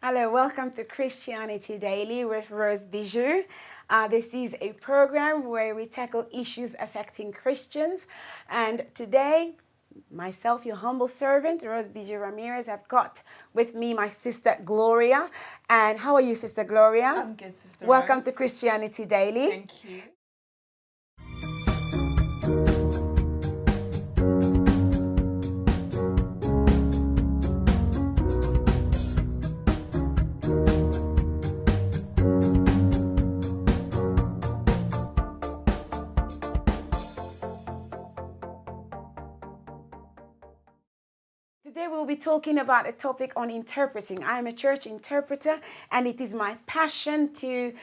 Hello, welcome to Christianity Daily with Rose Bijoux. This is a program where we tackle issues affecting Christians. And today, myself, your humble servant, Rose Bijoux Ramires, I've got with me my sister Gloria. And how are you, Sister Gloria? I'm good, Sister Welcome Rose. to Christianity Daily. Thank you. Today we'll be talking about a topic on interpreting. I am a church interpreter, and it is my passion to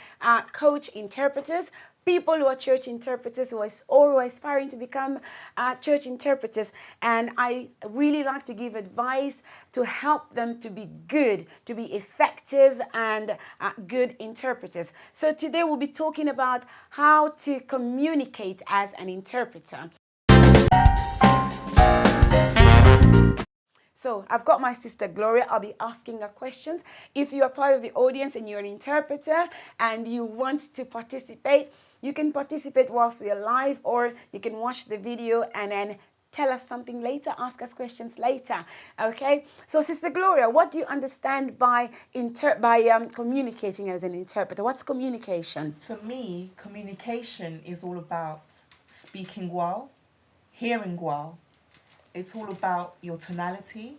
coach interpreters, people who are church interpreters who are aspiring to become church interpreters. And I really like to give advice to help them to be good, to be effective and good interpreters. So today we'll be talking about how to communicate as an interpreter. So I've got my sister Gloria. I'll be asking her questions. If you are part of the audience and you're an interpreter and you want to participate, you can participate whilst we are live, or you can watch the video and then tell us something later, ask us questions later. Okay? So Sister Gloria, what do you understand by communicating as an interpreter? What's communication? For me, communication is all about speaking well, hearing well. It's all about your tonality,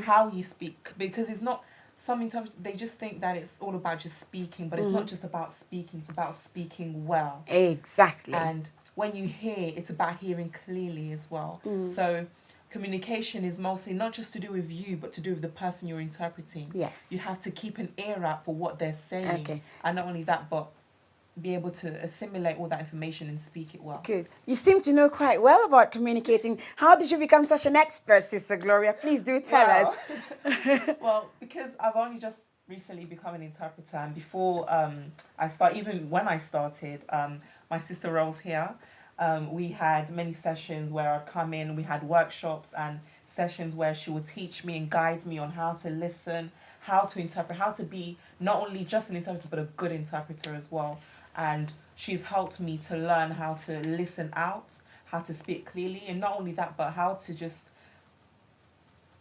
how you speak, because it's not, sometimes they just think that it's all about just speaking, but it's not just about speaking, it's about speaking well. Exactly. And when you hear, it's about hearing clearly as well. So communication is mostly not just to do with you, but to do with the person you're interpreting. Yes. You have to keep an ear out for what they're saying. Okay. And not only that, but be able to assimilate all that information and speak it well. Good. You seem to know quite well about communicating. How did you become such an expert, Sister Gloria? Please do tell us. Well, because I've only just recently become an interpreter, and before even when I started, my sister Rose here, we had many sessions where I'd come in, we had workshops and sessions where she would teach me and guide me on how to listen, how to interpret, how to be not only just an interpreter, but a good interpreter as well. And she's helped me to learn how to listen out, how to speak clearly, and not only that, but how to just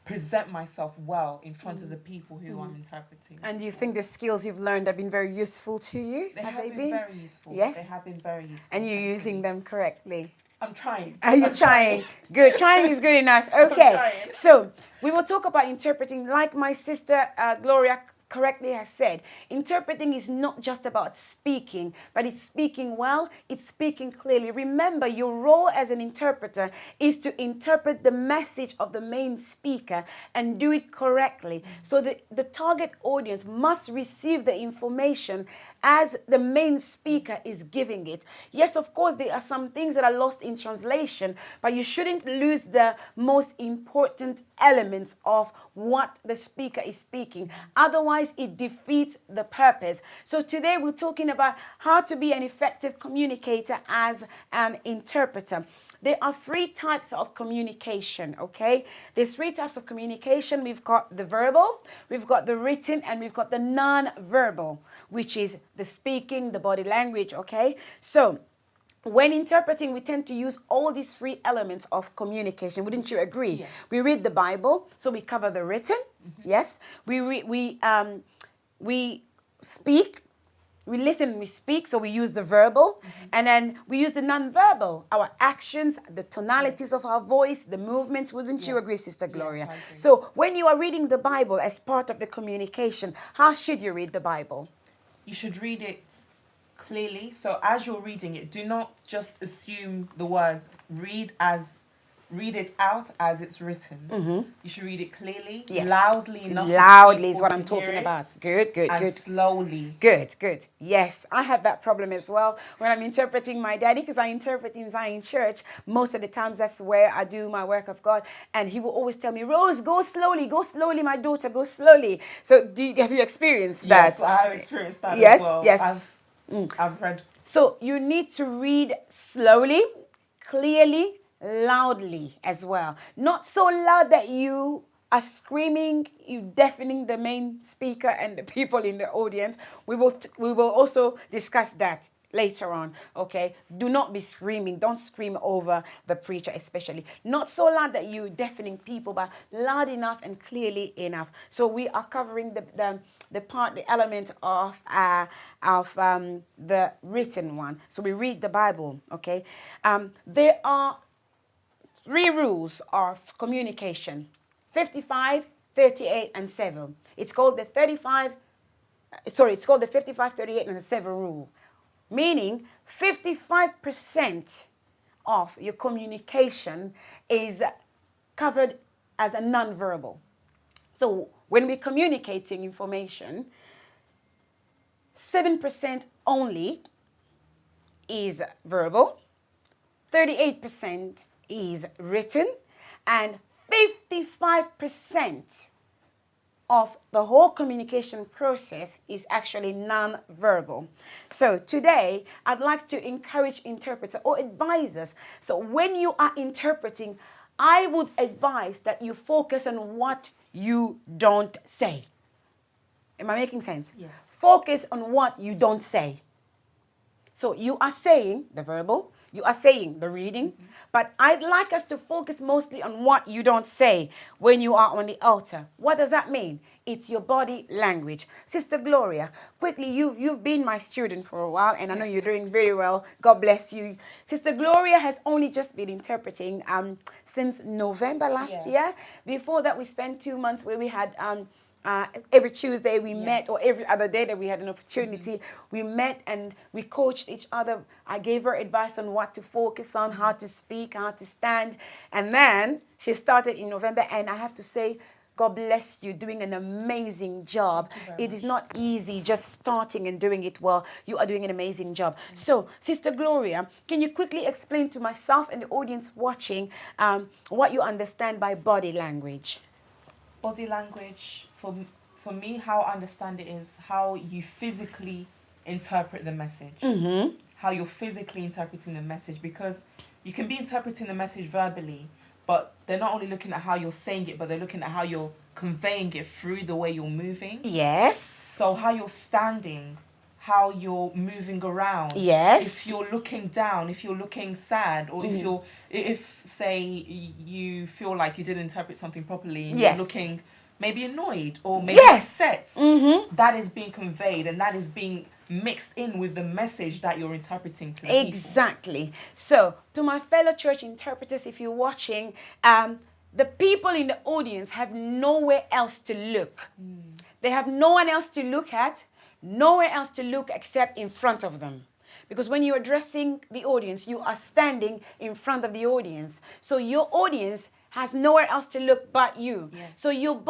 present myself well in front of the people who I'm interpreting. And do you think the skills you've learned have been very useful to you? They have been very useful. Yes. They have been very useful. And you're using them correctly? I'm trying. Are you trying? Good. Trying is good enough. Okay. So we will talk about interpreting. Like my sister Gloria correctly has said, interpreting is not just about speaking, but it's speaking well, it's speaking clearly. Remember, your role as an interpreter is to interpret the message of the main speaker and do it correctly. So the target audience must receive the information as the main speaker is giving it. Yes, of course, there are some things that are lost in translation, but you shouldn't lose the most important elements of what the speaker is speaking. Otherwise, it defeats the purpose. So today we're talking about how to be an effective communicator as an interpreter. There are three types of communication, okay? There's three types of communication. We've got the verbal, we've got the written, and we've got the non-verbal, which is the speaking, the body language, okay? So when interpreting, we tend to use all these three elements of communication. Wouldn't you agree? Yes. We read the Bible, so we cover the written, yes? We speak, we listen, we speak, so we use the verbal, and then we use the non-verbal, our actions, the tonalities of our voice, the movements. Wouldn't you agree, Sister Gloria? Yes, I agree. So when you are reading the Bible as part of the communication, how should you read the Bible? You should read it clearly. So as you're reading it, do not just assume the words. Read it out as it's written. You should read it clearly, Yes. loudly enough. Loudly is for what people I'm to talking hear it, about. Good, good, and good. slowly. Good, good. Yes, I have that problem as well when I'm interpreting my daddy, because I interpret in Zion Church. Most of the times that's where I do my work of God. And he will always tell me, Rose, go slowly, my daughter, go slowly. So have you experienced that? Yes, I have experienced that Yes, as well. yes. I've read. So you need to read slowly, clearly, loudly as well. Not so loud that you are screaming, you deafening the main speaker and the people in the audience. We will also discuss that later on, okay? Do not be screaming. Don't scream over the preacher, especially. Not so loud that you're deafening people, but loud enough and clearly enough. So we are covering the element of the written one. So we read the Bible, okay? There are 3 rules of communication: 55, 38, and 7. It's called the 55, 38, and 7 rule. Meaning 55% of your communication is covered as a non-verbal. So when we're communicating information, 7% only is verbal, 38% is written, and 55% of the whole communication process is actually non-verbal. So today, I'd like to encourage interpreters or advisors. So when you are interpreting, I would advise that you focus on what you don't say. Am I making sense? Yes. Focus on what you don't say. So you are saying the verbal, you are saying the reading, but I'd like us to focus mostly on what you don't say when you are on the altar. What does that mean? It's your body language. Sister Gloria, quickly, you've been my student for a while, and I know you're doing very well. God bless you. Sister Gloria has only just been interpreting since November last year. Before that, we spent 2 months where we had every Tuesday we met, or every other day that we had an opportunity, we met and we coached each other. I gave her advice on what to focus on, how to speak, how to stand. And then she started in November, and I have to say, God bless you, doing an amazing job. It is not easy just starting and doing it well. You are doing an amazing job. So, Sister Gloria, can you quickly explain to myself and the audience watching what you understand by body language? Body language, for me, how I understand it is how you physically interpret the message. How you're physically interpreting the message, because you can be interpreting the message verbally, but they're not only looking at how you're saying it, but they're looking at how you're conveying it through the way you're moving. Yes. So how you're standing, how you're moving around. Yes. If you're looking down, if you're looking sad, or if say you feel like you didn't interpret something properly, and you're looking maybe annoyed or maybe upset, that is being conveyed, and that is being mixed in with the message that you're interpreting to the people. Exactly. So, to my fellow church interpreters, if you're watching, the people in the audience have nowhere else to look. They have no one else to look at, nowhere else to look except in front of them. Because when you're addressing the audience, you are standing in front of the audience. So your audience has nowhere else to look but you. So your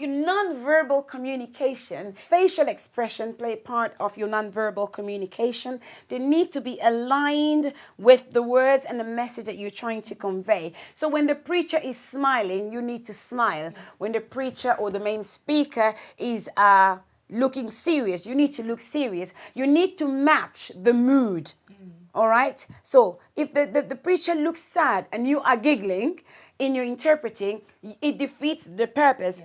non-verbal communication, facial expression play part of your non-verbal communication. They need to be aligned with the words and the message that you're trying to convey. So when the preacher is smiling, you need to smile. When the preacher or the main speaker is looking serious, you need to look serious. You need to match the mood. All right? So if the preacher looks sad and you are giggling in your interpreting, it defeats the purpose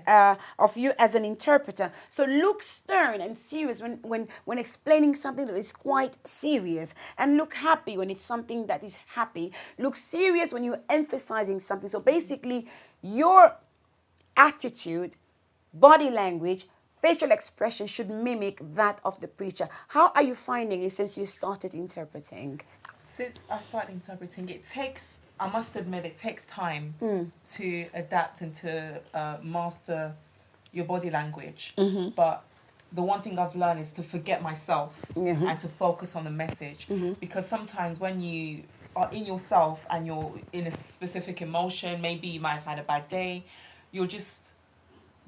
of you as an interpreter. So look stern and serious when explaining something that is quite serious, and look happy when it's something that is happy. Look serious when you're emphasizing something. So basically, your attitude, body language, facial expression should mimic that of the preacher. How are you finding it since you started interpreting? Since I started interpreting, I must admit, it takes time to adapt and to master your body language. But the one thing I've learned is to forget myself and to focus on the message. Because sometimes when you are in yourself and you're in a specific emotion, maybe you might have had a bad day, you'll just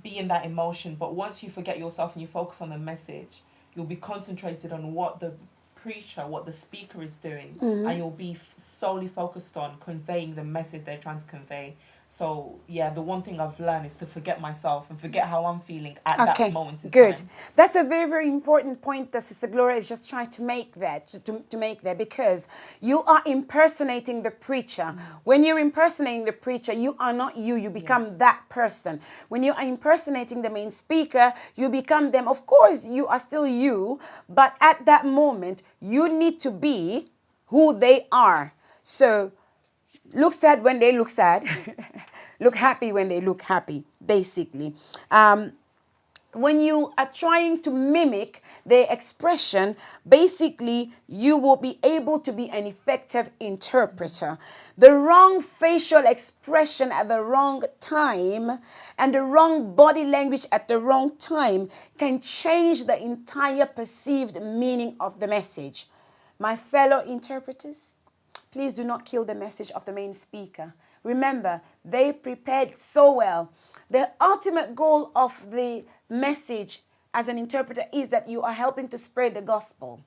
be in that emotion. But once you forget yourself and you focus on the message, you'll be concentrated on what the preacher, what the speaker is doing, and you'll be solely focused on conveying the message they're trying to convey. So yeah, the one thing I've learned is to forget myself and forget how I'm feeling at that moment in good. time. That's a very, very important point that Sister Gloria is just trying to make that, to make there, because you are impersonating the preacher. When you're impersonating the preacher, you are not you. You become that person. When you are impersonating the main speaker, you become them. Of course, you are still you, but at that moment, you need to be who they are. So look sad when they look sad. Look happy when they look happy, basically. When you are trying to mimic their expression, basically, you will be able to be an effective interpreter. The wrong facial expression at the wrong time and the wrong body language at the wrong time can change the entire perceived meaning of the message. My fellow interpreters, please do not kill the message of the main speaker. Remember, they prepared so well. The ultimate goal of the message as an interpreter is that you are helping to spread the gospel.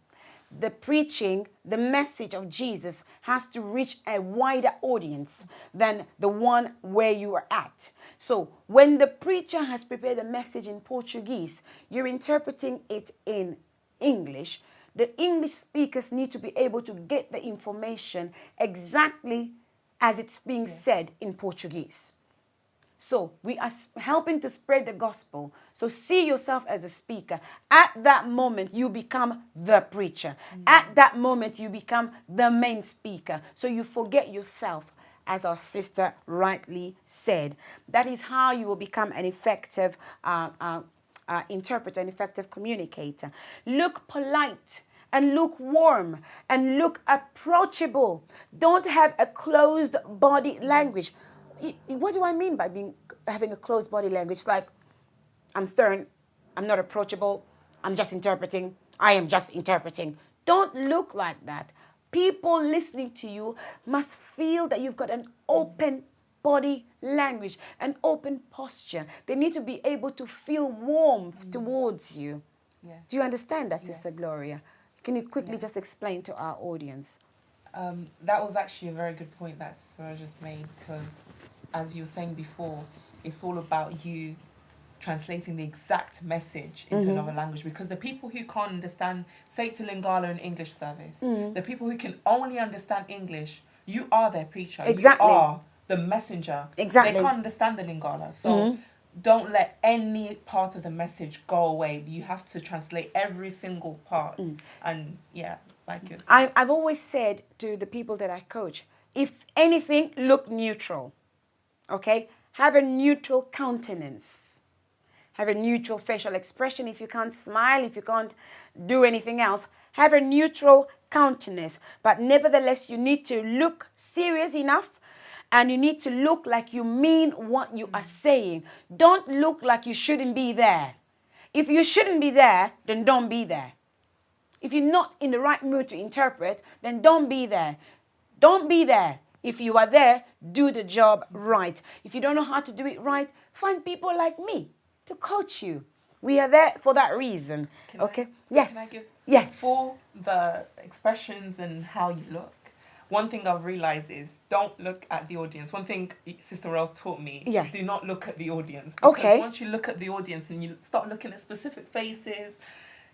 The preaching, the message of Jesus has to reach a wider audience than the one where you are at. So when the preacher has prepared a message in Portuguese, you're interpreting it in English. The English speakers need to be able to get the information exactly as it's being said in Portuguese. So we are helping to spread the gospel. So see yourself as a speaker. At that moment, you become the preacher. At that moment, you become the main speaker. So you forget yourself, as our sister rightly said. That is how you will become an effective interpreter, an effective communicator. Look polite and look warm and look approachable. Don't have a closed body language. What do I mean by having a closed body language? Like, I'm stern, I'm not approachable, I'm just interpreting, I am just interpreting. Don't look like that. People listening to you must feel that you've got an open body language, an open posture. They need to be able to feel warmth towards you. Yeah. Do you understand that, Sister Gloria? Can you quickly just explain to our audience? That was actually a very good point that Sarah just made, because as you were saying before, it's all about you translating the exact message into another language, because the people who can't understand, say to Lingala in English service, the people who can only understand English, you are their preacher. Exactly. You are the messenger. Exactly. They can't understand the Lingala. So don't let any part of the message go away. You have to translate every single part. And yeah, like you said. I've always said to the people that I coach, if anything, look neutral. Okay? Have a neutral countenance. Have a neutral facial expression. If you can't smile, if you can't do anything else, have a neutral countenance. But nevertheless, you need to look serious enough, and you need to look like you mean what you are saying. Don't look like you shouldn't be there. If you shouldn't be there, then don't be there. If you're not in the right mood to interpret, then don't be there. Don't be there. If you are there, do the job right. If you don't know how to do it right, find people like me to coach you. We are there for that reason. Okay? Yes. Can I give, yes. For the expressions and how you look, one thing I've realized is don't look at the audience. One thing Sister Rose taught me, do not look at the audience. Because once you look at the audience and you start looking at specific faces,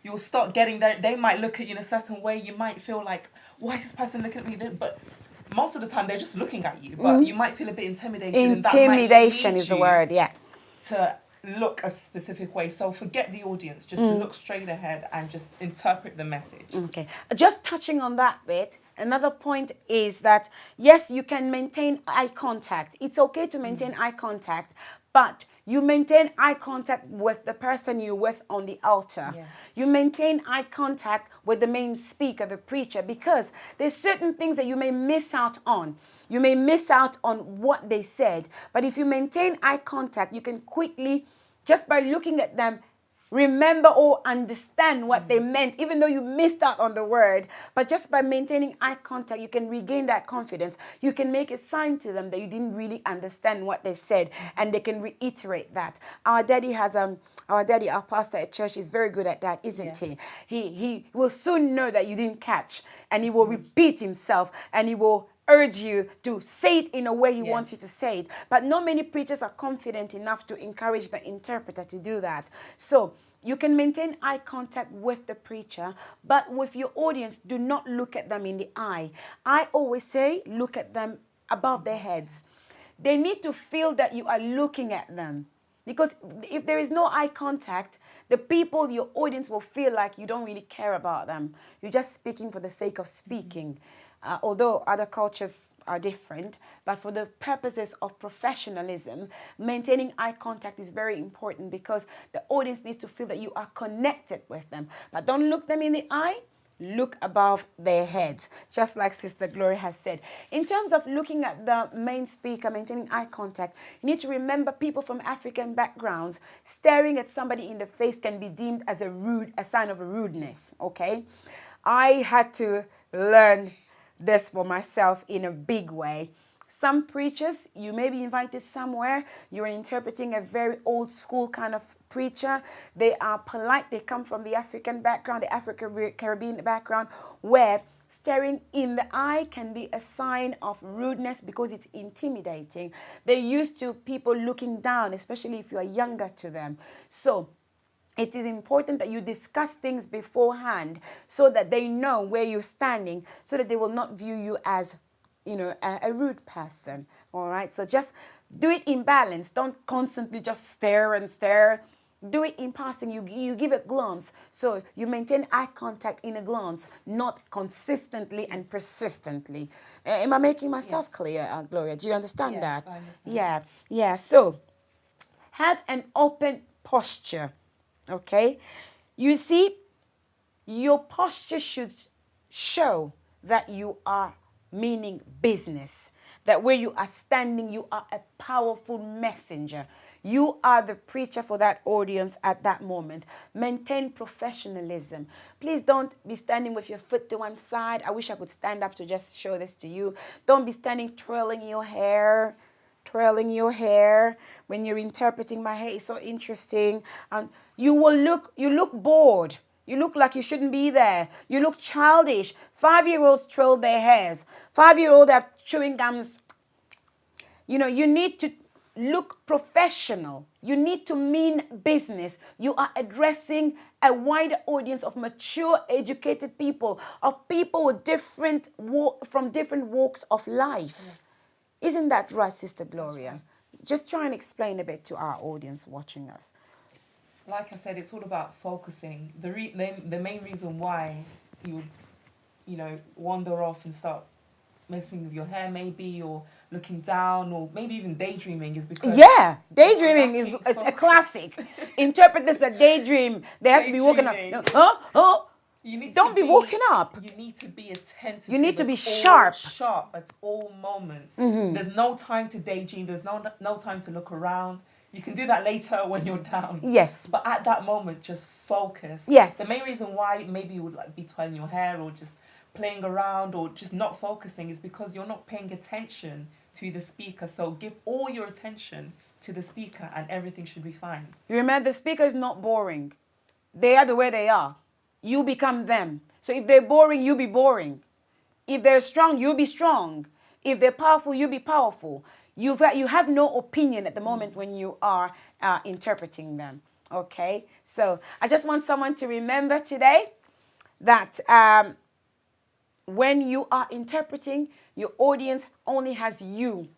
you'll start getting there. They might look at you in a certain way. You might feel like, why is this person looking at me? But most of the time, they're just looking at you. But you might feel a bit intimidated. Intimidation is the word, to look a specific way. So forget the audience. Just look straight ahead and just interpret the message. Okay. Just touching on that bit, another point is that, yes, you can maintain eye contact. It's okay to maintain eye contact, but you maintain eye contact with the person you're with on the altar. Yes. You maintain eye contact with the main speaker, the preacher, because there's certain things that you may miss out on. You may miss out on what they said. But if you maintain eye contact, you can quickly, just by looking at them, remember or understand what they meant, even though you missed out on the word. But just by maintaining eye contact, you can regain that confidence. You can make a sign to them that you didn't really understand what they said, and they can reiterate that. Our pastor at church is very good at that, isn't he? He will soon know that you didn't catch, and he will repeat himself, and he will urge you to say it in a way he wants you to say it. But not many preachers are confident enough to encourage the interpreter to do that. So you can maintain eye contact with the preacher, but with your audience, do not look at them in the eye. I always say, look at them above their heads. They need to feel that you are looking at them. Because if there is no eye contact, the people, your audience, will feel like you don't really care about them. You're just speaking for the sake of speaking. Although other cultures are different, but for the purposes of professionalism, maintaining eye contact is very important because the audience needs to feel that you are connected with them. But don't look them in the eye. Look above their heads, just like Sister Gloria has said. In terms of looking at the main speaker, maintaining eye contact, you need to remember people from African backgrounds, staring at somebody in the face can be deemed as a sign of rudeness, okay? I had to learn this for myself in a big way. Some preachers, you may be invited somewhere, you're interpreting a very old school kind of preacher. They are polite, they come from the African background, the Afro-Caribbean background, where staring in the eye can be a sign of rudeness because it's intimidating. They're used to people looking down, especially if you are younger to them. So it is important that you discuss things beforehand so that they know where you're standing, so that they will not view you as a rude person. All right, so just do it in balance. Don't constantly just stare and stare. Do it in passing. You give a glance. So you maintain eye contact in a glance, not consistently and persistently. Am I making myself clear, Gloria? Do you understand that? I understand. Yeah. So have an open posture. Okay, you see, your posture should show that you are meaning business, that where you are standing, you are a powerful messenger. You are the preacher for that audience at that moment. Maintain professionalism. Please don't be standing with your foot to one side. I wish I could stand up to just show this to you. Don't be standing twirling your hair when you're interpreting. My hair is so interesting. You look bored. You look like you shouldn't be there. You look childish. 5-year-olds twirl their hairs. 5-year-olds have chewing gums. You need to look professional. You need to mean business. You are addressing a wider audience of mature, educated people, of people with from different walks of life. Yes. Isn't that right, Sister Gloria? Right. Just try and explain a bit to our audience watching us. Like I said, it's all about focusing. The main reason why you would, wander off and start messing with your hair maybe, or looking down, or maybe even daydreaming is because... Yeah, daydreaming is a classic. Interpreters that daydream, they have to be woken up. Don't be woken up. You need to be attentive. You need to be sharp. Sharp at all moments. Mm-hmm. There's no time to daydream. There's no time to look around. You can do that later when you're down. Yes. But at that moment, just focus. Yes. The main reason why maybe you would be twirling your hair or just playing around or just not focusing is because you're not paying attention to the speaker. So give all your attention to the speaker and everything should be fine. You remember, the speaker is not boring. They are the way they are. You become them. So if they're boring, you be boring. If they're strong, you be strong. If they're powerful, you be powerful. You have no opinion at the moment when you are interpreting them, okay? So I just want someone to remember today that when you are interpreting, your audience only has you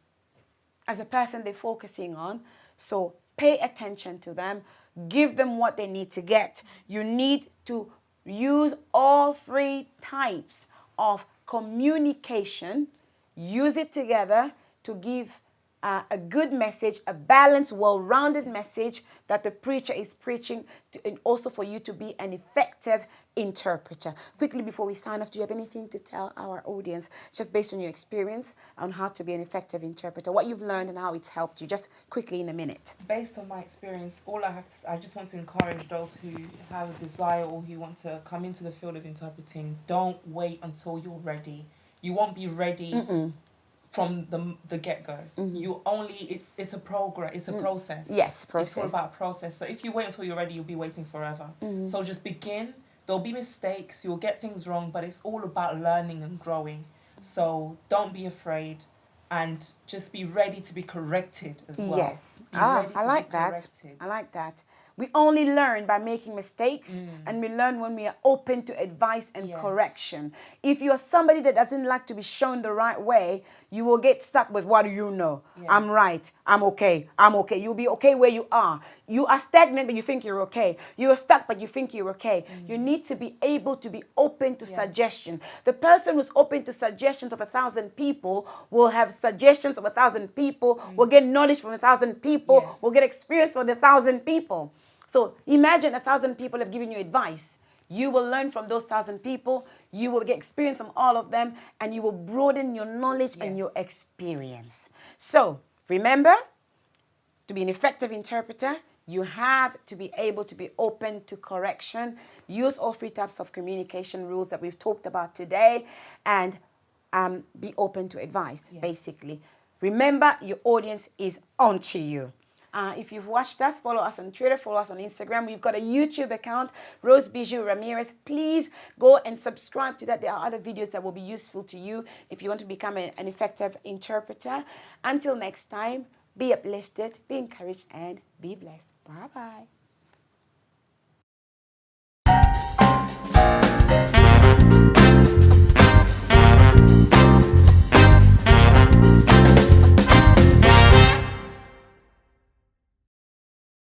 as a person they're focusing on. So pay attention to them. Give them what they need to get. You need to use all 3 types of communication. Use it together to give a good message, a balanced, well-rounded message that the preacher is preaching, and also for you to be an effective interpreter. Quickly, before we sign off, do you have anything to tell our audience, just based on your experience, on how to be an effective interpreter, what you've learned and how it's helped you, just quickly in a minute? Based on my experience, I just want to encourage those who have a desire or who want to come into the field of interpreting. Don't wait until you're ready. You won't be ready from the get-go. Mm-hmm. It's a progress, it's a process. Yes, process. It's all about process. So if you wait until you're ready, you'll be waiting forever. Mm-hmm. So just begin. There'll be mistakes, you'll get things wrong, but it's all about learning and growing. So don't be afraid, and just be ready to be corrected as well. Yes. Be ready I to like be that. corrected. I like that. We only learn by making mistakes, and we learn when we are open to advice and Yes. correction. If you're somebody that doesn't like to be shown the right way, you will get stuck with, what do you know? Yes. I'm right. I'm okay. I'm okay. You'll be okay where you are. You are stagnant, but you think you're okay. You are stuck, but you think you're okay. You need to be able to be open to suggestion. The person who's open to suggestions of 1,000 people will have suggestions of 1,000 people, will get knowledge from 1,000 people, Yes. will get experience from 1,000 people. So imagine 1,000 people have given you advice. You will learn from those 1,000 people. You will get experience from all of them, and you will broaden your knowledge and your experience. So remember, to be an effective interpreter, you have to be able to be open to correction. Use all 3 types of communication rules that we've talked about today, and be open to advice, basically. Remember, your audience is onto you. If you've watched us, follow us on Twitter, follow us on Instagram. We've got a YouTube account, Rose Bijoux Ramires. Please go and subscribe to that. There are other videos that will be useful to you if you want to become an effective interpreter. Until next time, be uplifted, be encouraged, and be blessed. Bye-bye.